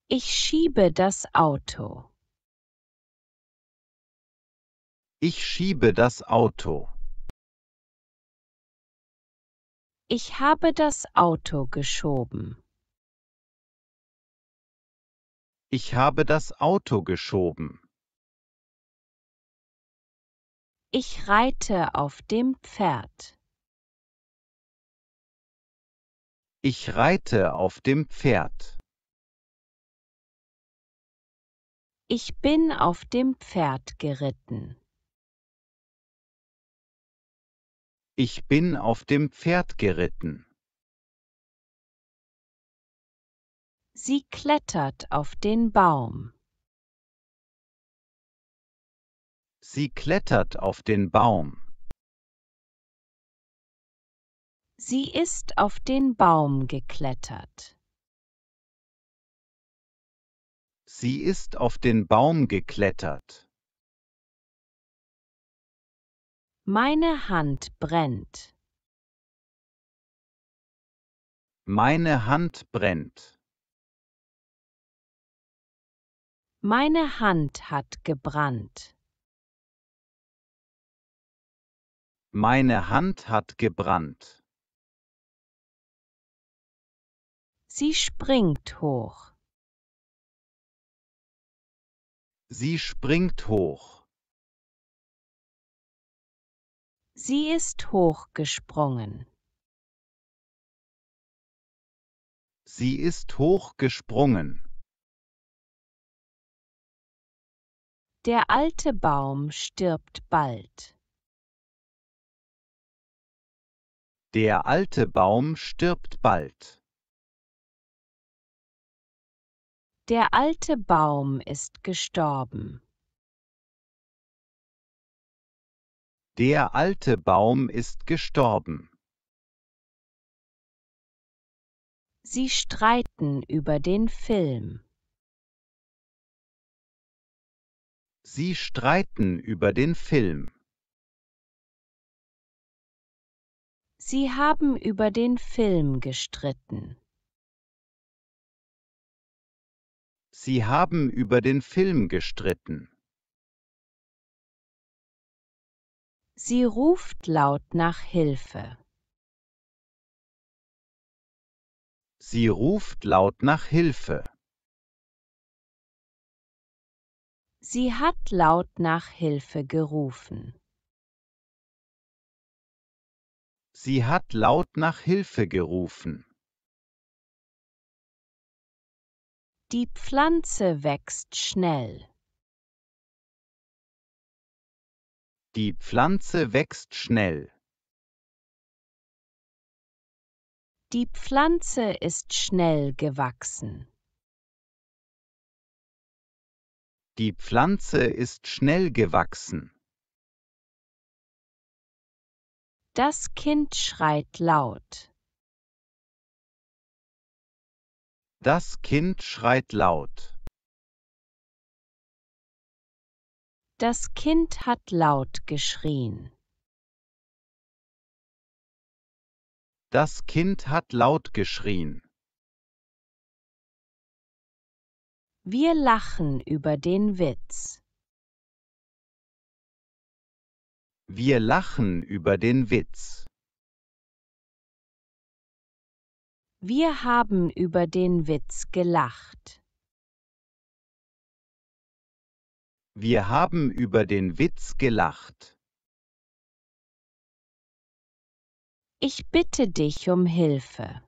Ich schiebe das Auto. Ich schiebe das Auto. Ich habe das Auto geschoben. Ich habe das Auto geschoben. Ich reite auf dem Pferd. Ich reite auf dem Pferd. Ich bin auf dem Pferd geritten. Ich bin auf dem Pferd geritten. Sie klettert auf den Baum. Sie klettert auf den Baum. Sie ist auf den Baum geklettert. Sie ist auf den Baum geklettert. Meine Hand brennt. Meine Hand brennt. Meine Hand hat gebrannt. Meine Hand hat gebrannt. Sie springt hoch. Sie springt hoch. Sie ist hochgesprungen. Sie ist hochgesprungen. Der alte Baum stirbt bald. Der alte Baum stirbt bald. Der alte Baum ist gestorben. Der alte Baum ist gestorben. Sie streiten über den Film. Sie streiten über den Film. Sie haben über den Film gestritten. Sie haben über den Film gestritten. Sie ruft laut nach Hilfe. Sie ruft laut nach Hilfe. Sie hat laut nach Hilfe gerufen. Sie hat laut nach Hilfe gerufen. Die Pflanze wächst schnell. Die Pflanze wächst schnell. Die Pflanze ist schnell gewachsen. Die Pflanze ist schnell gewachsen. Das Kind schreit laut. Das Kind schreit laut. Das Kind hat laut geschrien. Das Kind hat laut geschrien. Wir lachen über den Witz. Wir lachen über den Witz. Wir haben über den Witz gelacht. Wir haben über den Witz gelacht. Ich bitte dich um Hilfe.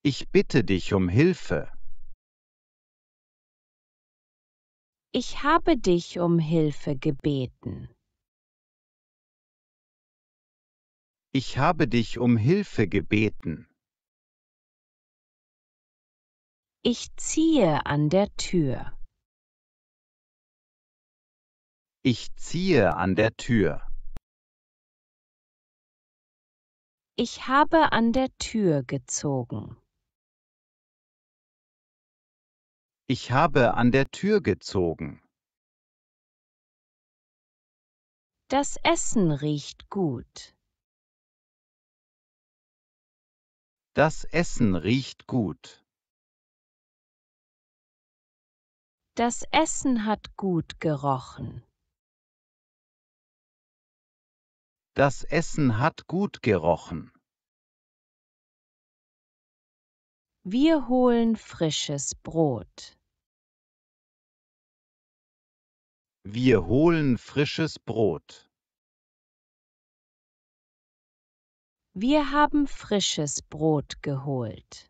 Ich bitte dich um Hilfe. Ich habe dich um Hilfe gebeten. Ich habe dich um Hilfe gebeten. Ich ziehe an der Tür. Ich ziehe an der Tür. Ich habe an der Tür gezogen. Ich habe an der Tür gezogen. Das Essen riecht gut. Das Essen riecht gut. Das Essen hat gut gerochen. Das Essen hat gut gerochen. Wir holen frisches Brot. Wir holen frisches Brot. Wir haben frisches Brot geholt.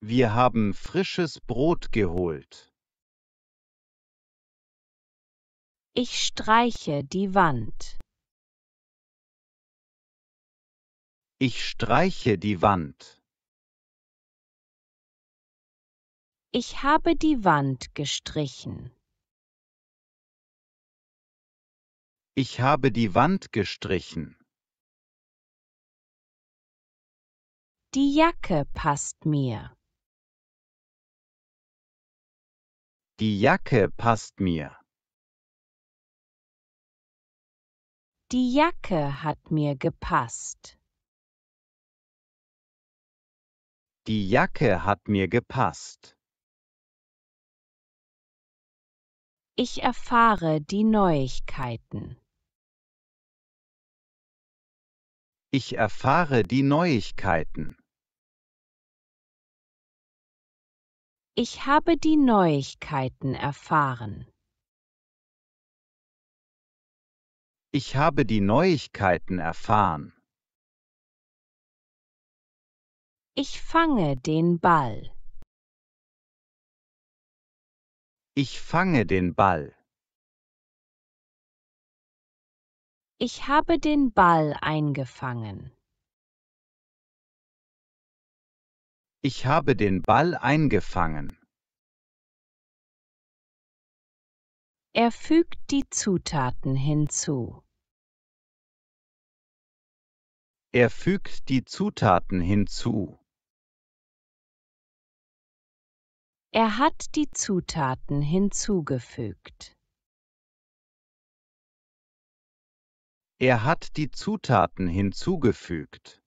Wir haben frisches Brot geholt. Ich streiche die Wand. Ich streiche die Wand. Ich habe die Wand gestrichen. Ich habe die Wand gestrichen. Die Jacke passt mir. Die Jacke passt mir. Die Jacke hat mir gepasst. Die Jacke hat mir gepasst. Ich erfahre die Neuigkeiten. Ich erfahre die Neuigkeiten. Ich habe die Neuigkeiten erfahren. Ich habe die Neuigkeiten erfahren. Ich fange den Ball. Ich fange den Ball. Ich habe den Ball eingefangen. Ich habe den Ball eingefangen. Er fügt die Zutaten hinzu. Er fügt die Zutaten hinzu. Er hat die Zutaten hinzugefügt. Er hat die Zutaten hinzugefügt.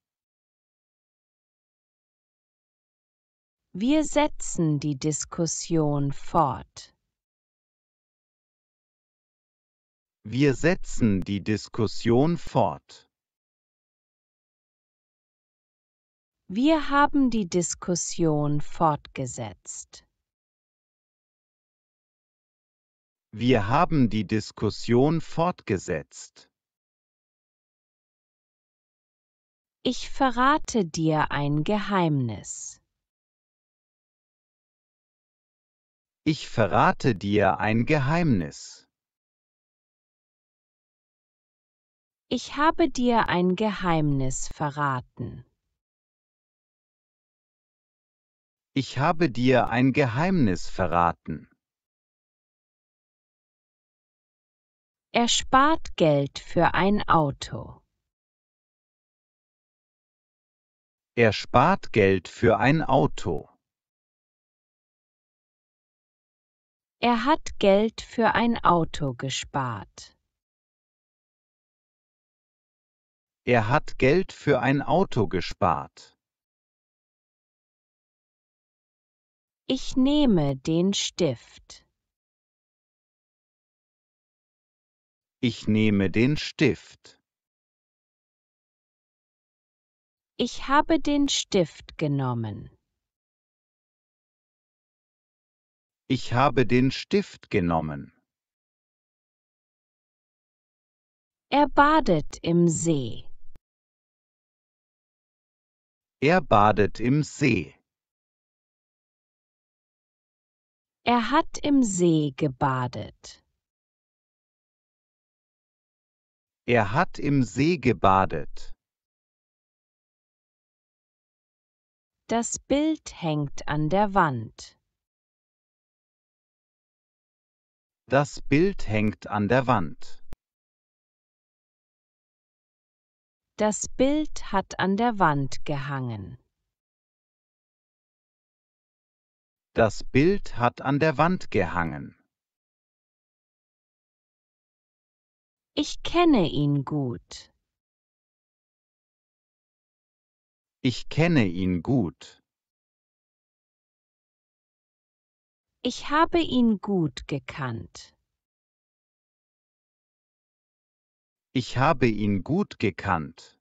Wir setzen die Diskussion fort. Wir setzen die Diskussion fort. Wir haben die Diskussion fortgesetzt. Wir haben die Diskussion fortgesetzt. Ich verrate dir ein Geheimnis. Ich verrate dir ein Geheimnis. Ich habe dir ein Geheimnis verraten. Ich habe dir ein Geheimnis verraten. Er spart Geld für ein Auto. Er spart Geld für ein Auto. Er hat Geld für ein Auto gespart. Er hat Geld für ein Auto gespart. Ich nehme den Stift. Ich nehme den Stift. Ich habe den Stift genommen. Ich habe den Stift genommen. Er badet im See. Er badet im See. Er hat im See gebadet. Er hat im See gebadet. Das Bild hängt an der Wand. Das Bild hängt an der Wand. Das Bild hat an der Wand gehangen. Das Bild hat an der Wand gehangen. Ich kenne ihn gut. Ich kenne ihn gut. Ich habe ihn gut gekannt. Ich habe ihn gut gekannt.